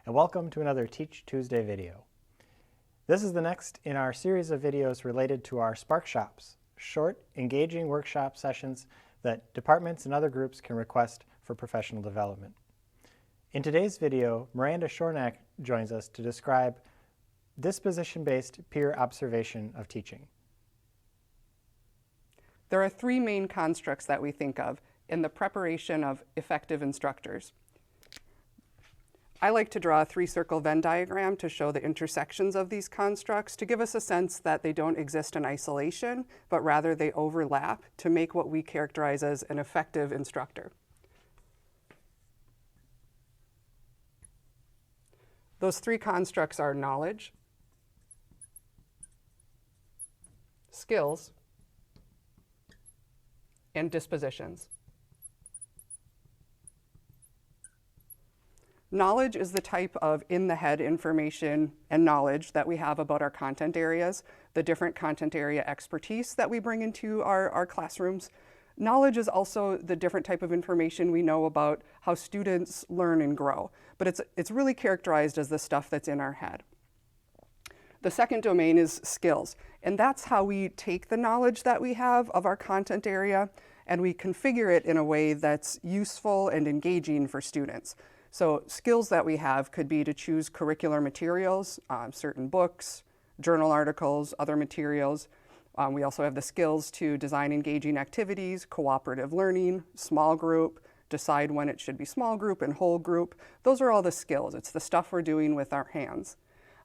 and welcome to another Teach Tuesday video. This is the next in our series of videos related to our Sparkshops, short, engaging workshop sessions that departments and other groups can request for professional development. In today's video, Miranda Schornack joins us to describe disposition-based peer observation of teaching. There are three main constructs that we think of in the preparation of effective instructors. I like to draw a three-circle Venn diagram to show the intersections of these constructs to give us a sense that they don't exist in isolation, but rather they overlap to make what we characterize as an effective instructor. Those three constructs are knowledge, skills, and dispositions. Knowledge is the type of in-the-head information and knowledge that we have about our content areas, the different content area expertise that we bring into our classrooms. Knowledge is also the different type of information we know about how students learn and grow, but it's really characterized as the stuff that's in our head. The second domain is skills, and that's how we take the knowledge that we have of our content area and we configure it in a way that's useful and engaging for students. So skills that we have could be to choose curricular materials, certain books, journal articles, other materials. We also have the skills to design engaging activities, cooperative learning, small group, decide when it should be small group and whole group. Those are all the skills. It's the stuff we're doing with our hands.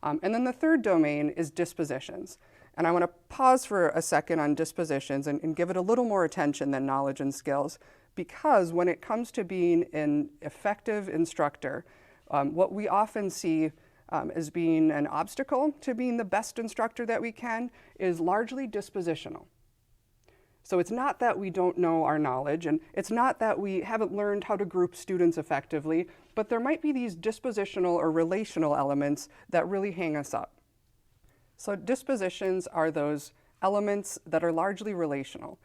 And then the third domain is dispositions. And I want to pause for a second on dispositions and give it a little more attention than knowledge and skills, because when it comes to being an effective instructor, what we often see as being an obstacle to being the best instructor that we can is largely dispositional. So it's not that we don't know our knowledge, and it's not that we haven't learned how to group students effectively, but there might be these dispositional or relational elements that really hang us up. So dispositions are those elements that are largely relational.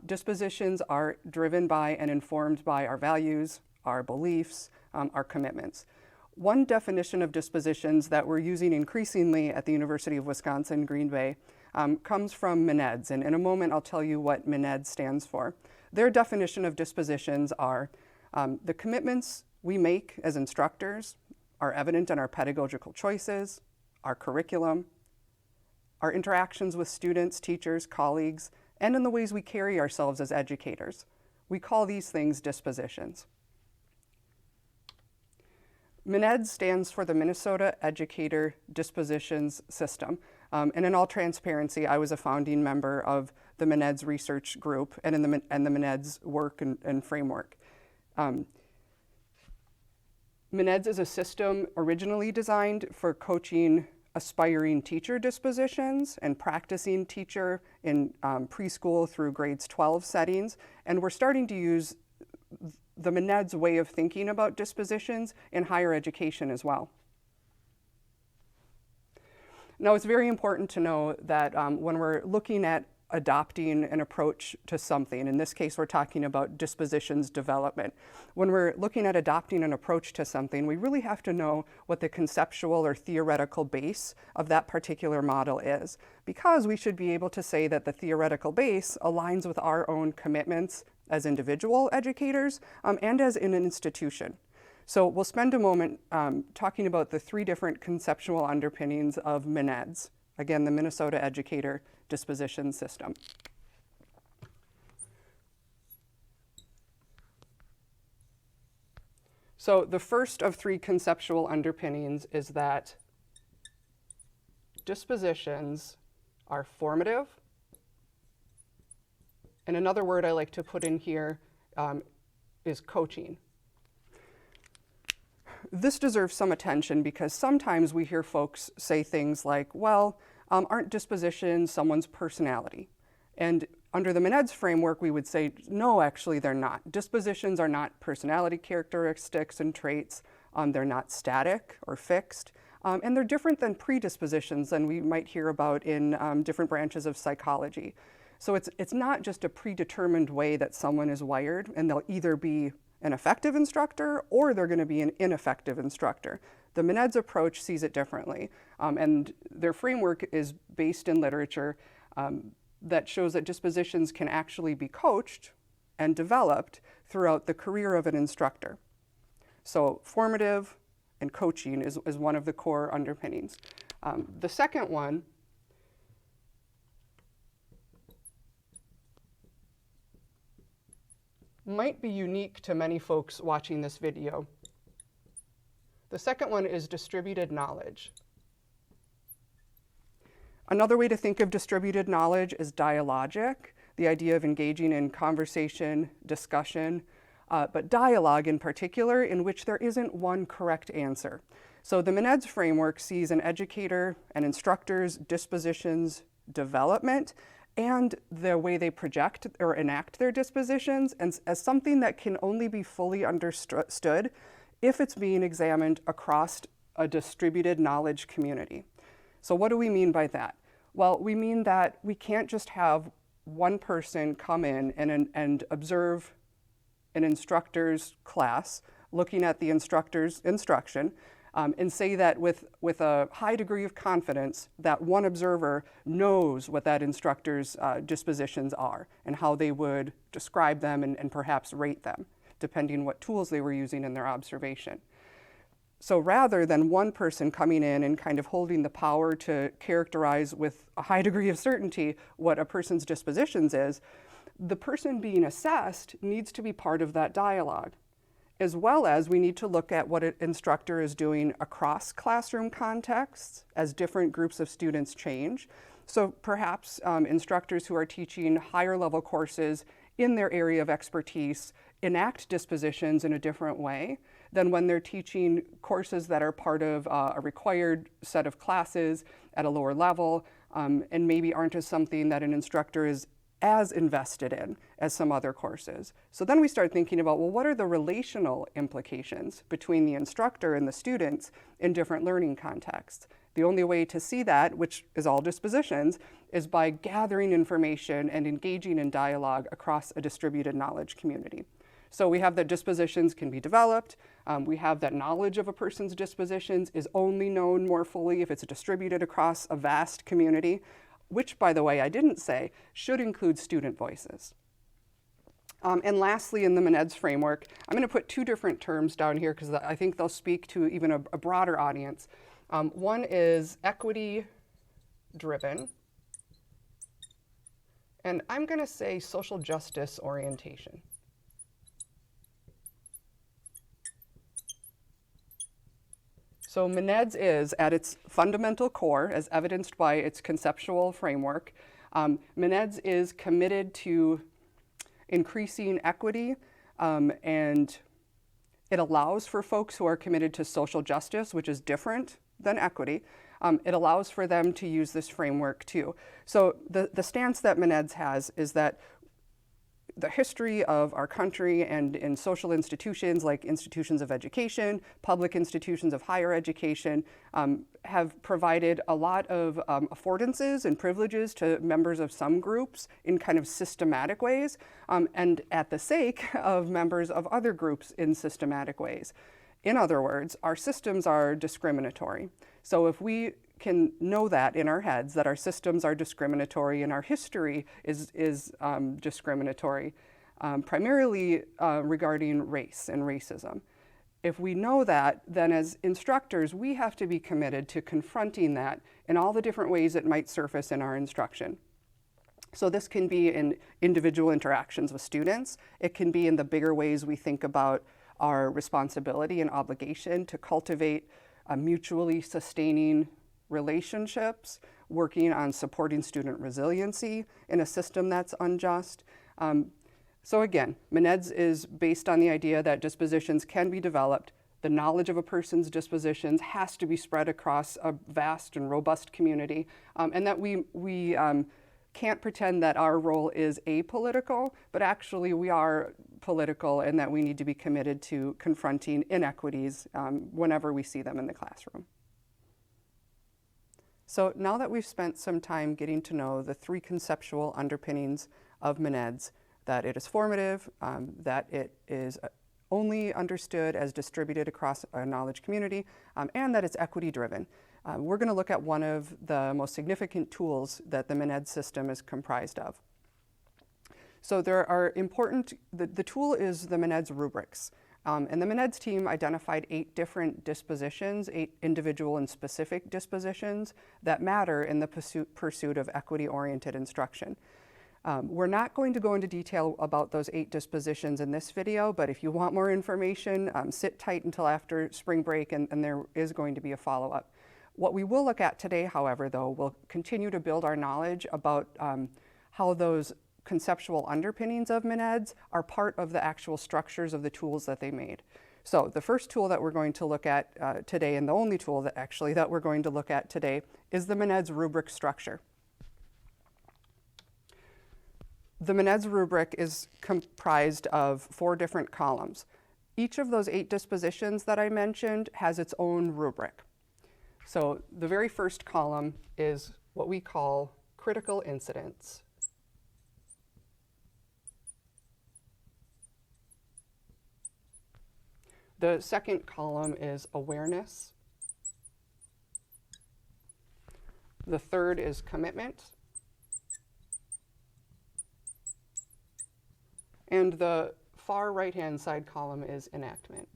Dispositions are driven by and informed by our values, our beliefs, our commitments. One definition of dispositions that we're using increasingly at the University of Wisconsin-Green Bay comes from MENEDS, and in a moment I'll tell you what MENEDS stands for. Their definition of dispositions are the commitments we make as instructors are evident in our pedagogical choices, our curriculum, our interactions with students, teachers, colleagues, and in the ways we carry ourselves as educators. We call these things dispositions. MENEDS stands for the Minnesota Educator Dispositions System. And in all transparency, I was a founding member of the MENEDS research group and the MENEDS work and framework. MENEDS is a system originally designed for coaching aspiring teacher dispositions and practicing teacher in preschool through grades 12 settings. And we're starting to use the MENEDS way of thinking about dispositions in higher education as well. Now, it's very important to know that when we're looking at adopting an approach to something, in this case, we're talking about dispositions development. When we're looking at adopting an approach to something, we really have to know what the conceptual or theoretical base of that particular model is, because we should be able to say that the theoretical base aligns with our own commitments as individual educators and as in an institution. So we'll spend a moment talking about the three different conceptual underpinnings of MENEDS, again, the Minnesota Educator Disposition System. So the first of three conceptual underpinnings is that dispositions are formative. And another word I like to put in here is coaching. This deserves some attention because sometimes we hear folks say things like, well, aren't dispositions someone's personality? And under the MENEDS framework, we would say, no, actually they're not. Dispositions are not personality characteristics and traits. They're not static or fixed. And they're different than predispositions than we might hear about in different branches of psychology. So it's not just a predetermined way that someone is wired, and they'll either be an effective instructor or they're going to be an ineffective instructor. The Mined's approach sees it differently, and their framework is based in literature that shows that dispositions can actually be coached and developed throughout the career of an instructor. So formative and coaching is one of the core underpinnings. The second one might be unique to many folks watching this video. The second one is distributed knowledge. Another way to think of distributed knowledge is dialogic, the idea of engaging in conversation, discussion, but dialogue in particular, in which there isn't one correct answer. So the Mined's framework sees an educator and instructor's dispositions development and the way they project or enact their dispositions as something that can only be fully understood if it's being examined across a distributed knowledge community. So what do we mean by that? Well, we mean that we can't just have one person come in and observe an instructor's class, looking at the instructor's instruction, and say that with a high degree of confidence that one observer knows what that instructor's dispositions are and how they would describe them and perhaps rate them, depending what tools they were using in their observation. So rather than one person coming in and kind of holding the power to characterize with a high degree of certainty what a person's dispositions is, the person being assessed needs to be part of that dialogue, as well as we need to look at what an instructor is doing across classroom contexts as different groups of students change. So perhaps instructors who are teaching higher level courses in their area of expertise enact dispositions in a different way than when they're teaching courses that are part of a required set of classes at a lower level and maybe aren't as something that an instructor is as invested in as some other courses. So then we start thinking about, well, what are the relational implications between the instructor and the students in different learning contexts? The only way to see that, which is all dispositions, is by gathering information and engaging in dialogue across a distributed knowledge community. So we have that dispositions can be developed. We have that knowledge of a person's dispositions is only known more fully if it's distributed across a vast community, which, by the way, I didn't say, should include student voices. And lastly, in the Mined's framework, I'm going to put two different terms down here because I think they'll speak to even a broader audience. One is equity-driven, and I'm going to say social justice orientation. So Mined's is, at its fundamental core, as evidenced by its conceptual framework, Mined's is committed to increasing equity, and it allows for folks who are committed to social justice, which is different than equity. It allows for them to use this framework too. So the stance that Mined's has is that the history of our country and in social institutions like institutions of education, public institutions of higher education, have provided a lot of affordances and privileges to members of some groups in kind of systematic ways, and at the sake of members of other groups in systematic ways. In other words, our systems are discriminatory. So if we can know that in our heads, that our systems are discriminatory and our history is discriminatory, primarily regarding race and racism. If we know that, then as instructors, we have to be committed to confronting that in all the different ways it might surface in our instruction. So this can be in individual interactions with students. It can be in the bigger ways we think about our responsibility and obligation to cultivate mutually sustaining relationships, working on supporting student resiliency in a system that's unjust. So again, Mined's is based on the idea that dispositions can be developed. The knowledge of a person's dispositions has to be spread across a vast and robust community, and that we can't pretend that our role is apolitical, but actually we are political and that we need to be committed to confronting inequities whenever we see them in the classroom. So now that we've spent some time getting to know the three conceptual underpinnings of Mined's, that it is formative, that it is only understood as distributed across a knowledge community, and that it's equity driven. We're going to look at one of the most significant tools that the MNED system is comprised of. So there are the tool is the MNED's rubrics. And the MNED's team identified 8 different dispositions, 8 individual and specific dispositions that matter in the pursuit of equity-oriented instruction. We're not going to go into detail about those 8 dispositions in this video, but if you want more information, sit tight until after spring break, and there is going to be a follow-up. What we will look at today, however, though, will continue to build our knowledge about how those conceptual underpinnings of MNEDs are part of the actual structures of the tools that they made. So the first tool that we're going to look at today, and the only tool that we're going to look at today, is the MNED's rubric structure. The MNED's rubric is comprised of 4 different columns. Each of those 8 dispositions that I mentioned has its own rubric. So the very first column is what we call critical incidents. The second column is awareness. The third is commitment. And the far right-hand side column is enactment.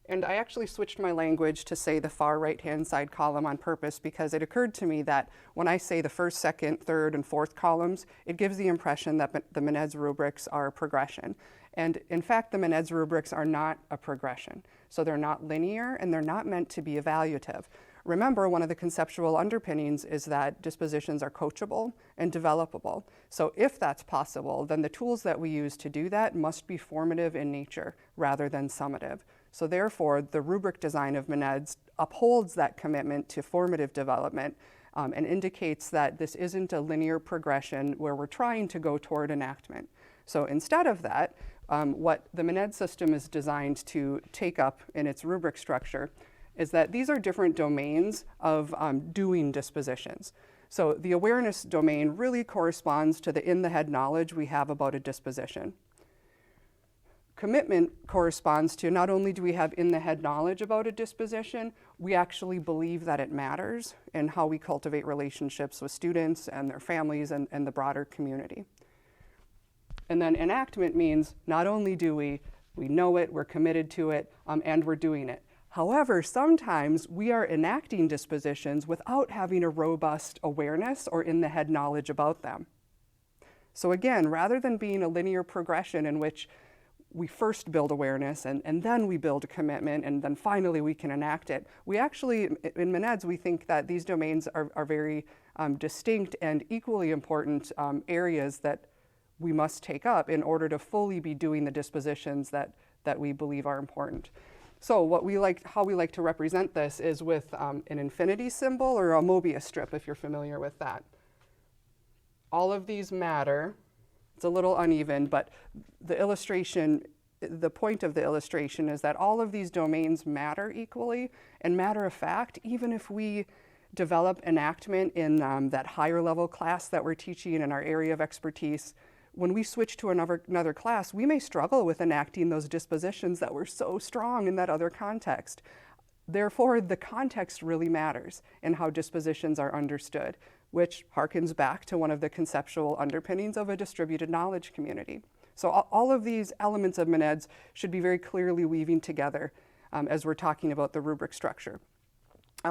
And I actually switched my language to say the far right-hand side column on purpose because it occurred to me that when I say the first, second, third, and fourth columns, it gives the impression that the MNED's rubrics are a progression. And in fact, the MNED's rubrics are not a progression. So they're not linear, and they're not meant to be evaluative. Remember, one of the conceptual underpinnings is that dispositions are coachable and developable. So if that's possible, then the tools that we use to do that must be formative in nature rather than summative. So therefore, the rubric design of MNEDs upholds that commitment to formative development and indicates that this isn't a linear progression where we're trying to go toward enactment. So instead of that, what the MNED system is designed to take up in its rubric structure is that these are different domains of doing dispositions. So the awareness domain really corresponds to the in-the-head knowledge we have about a disposition. Commitment corresponds to not only do we have in-the-head knowledge about a disposition, we actually believe that it matters in how we cultivate relationships with students and their families and the broader community. And then enactment means not only do we know it, we're committed to it, and we're doing it. However, sometimes we are enacting dispositions without having a robust awareness or in-the-head knowledge about them. So again, rather than being a linear progression in which we first build awareness and then we build a commitment and then finally we can enact it, we actually, in MNEDs, we think that these domains are very distinct and equally important areas that we must take up in order to fully be doing the dispositions that we believe are important. So how we like to represent this is with an infinity symbol or a Mobius strip, if you're familiar with that. All of these matter. It's a little uneven, but the point of the illustration is that all of these domains matter equally, and matter of fact, even if we develop enactment in that higher level class that we're teaching in our area of expertise, when we switch to another class, we may struggle with enacting those dispositions that were so strong in that other context. Therefore, the context really matters in how dispositions are understood, which harkens back to one of the conceptual underpinnings of a distributed knowledge community. So all of these elements of MNEDs should be very clearly weaving together as we're talking about the rubric structure.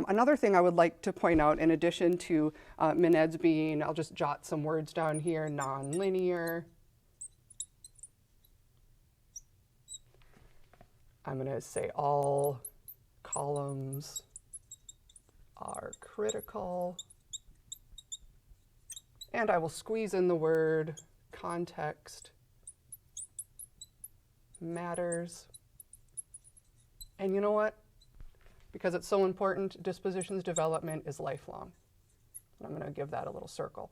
Another thing I would like to point out, in addition to MNEDs being, I'll just jot some words down here, nonlinear. I'm going to say all columns are critical. And I will squeeze in the word context matters. And you know what? Because it's so important, dispositions development is lifelong. And I'm going to give that a little circle.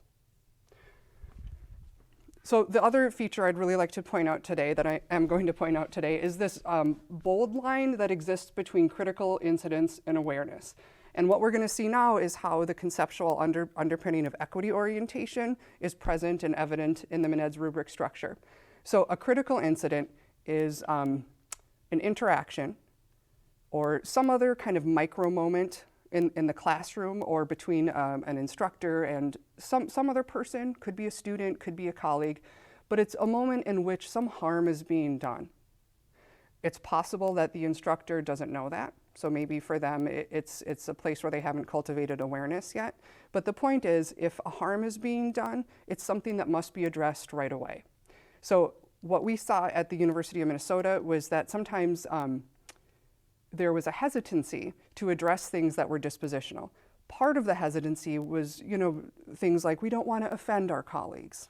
So the other feature I'd really like to point out today, that I am going to point out today, is this bold line that exists between critical incidents and awareness. And what we're going to see now is how the conceptual underpinning of equity orientation is present and evident in the MNED's rubric structure. So a critical incident is an interaction or some other kind of micro moment in the classroom or between an instructor and some other person, could be a student, could be a colleague, but it's a moment in which some harm is being done. It's possible that the instructor doesn't know that, so maybe for them it's a place where they haven't cultivated awareness yet. But the point is, if a harm is being done, it's something that must be addressed right away. So what we saw at the University of Minnesota was that sometimes there was a hesitancy to address things that were dispositional. Part of the hesitancy was, things like, we don't want to offend our colleagues.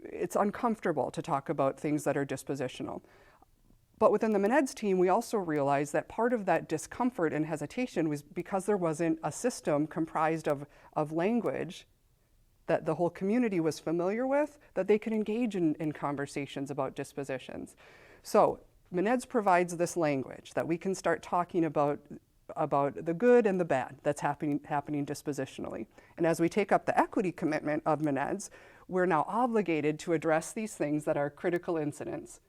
It's uncomfortable to talk about things that are dispositional. But within the MNEDS team, we also realized that part of that discomfort and hesitation was because there wasn't a system comprised of language that the whole community was familiar with, that they could engage in conversations about dispositions. So MNEDS provides this language that we can start talking about the good and the bad that's happening dispositionally. And as we take up the equity commitment of MNEDS, we're now obligated to address these things that are critical incidents.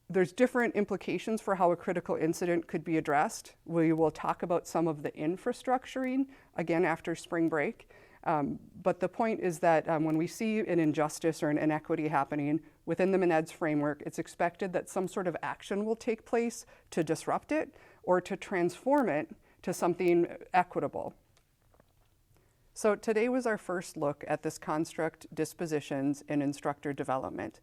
There's different implications for how a critical incident could be addressed. We will talk about some of the infrastructuring, again, after spring break. But the point is that when we see an injustice or an inequity happening within the MNEDS framework, it's expected that some sort of action will take place to disrupt it or to transform it to something equitable. So today was our first look at this construct, dispositions, in instructor development.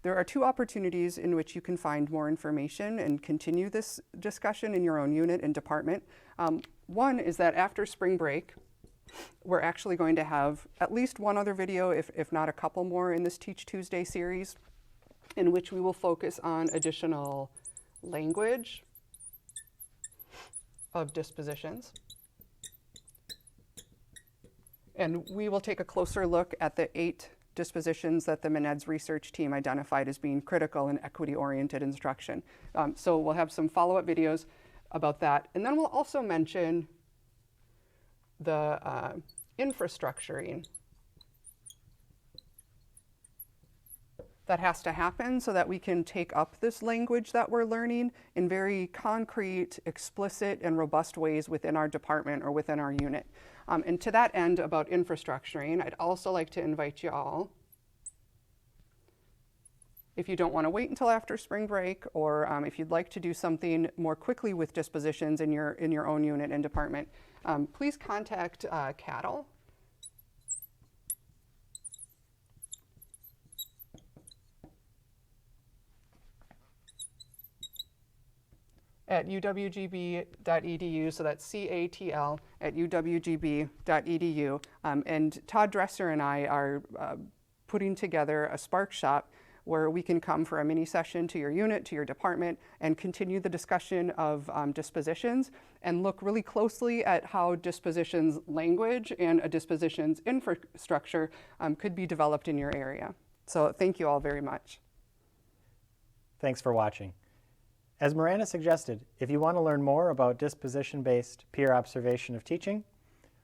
There are two opportunities in which you can find more information and continue this discussion in your own unit and department. One is that after spring break, we're actually going to have at least one other video, if not a couple more, in this Teach Tuesday series, in which we will focus on additional language of dispositions. And we will take a closer look at the 8 dispositions that the MNEDS research team identified as being critical in equity-oriented instruction. So we'll have some follow-up videos about that. And then we'll also mention the infrastructuring that has to happen so that we can take up this language that we're learning in very concrete, explicit, and robust ways within our department or within our unit. And to that end, about infrastructuring, I'd also like to invite you all, if you don't want to wait until after spring break, or if you'd like to do something more quickly with dispositions in your own unit and department, please contact CATL. At uwgb.edu, so that's CATL at uwgb.edu. And Todd Dresser and I are putting together a Sparkshop where we can come for a mini session to your unit, to your department, and continue the discussion of dispositions and look really closely at how dispositions language and a dispositions infrastructure could be developed in your area. So thank you all very much. Thanks for watching. As Miranda suggested, if you want to learn more about disposition-based peer observation of teaching,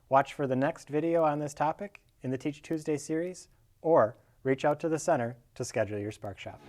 watch for the next video on this topic in the Teach Tuesday series, or reach out to the center to schedule your Sparkshop.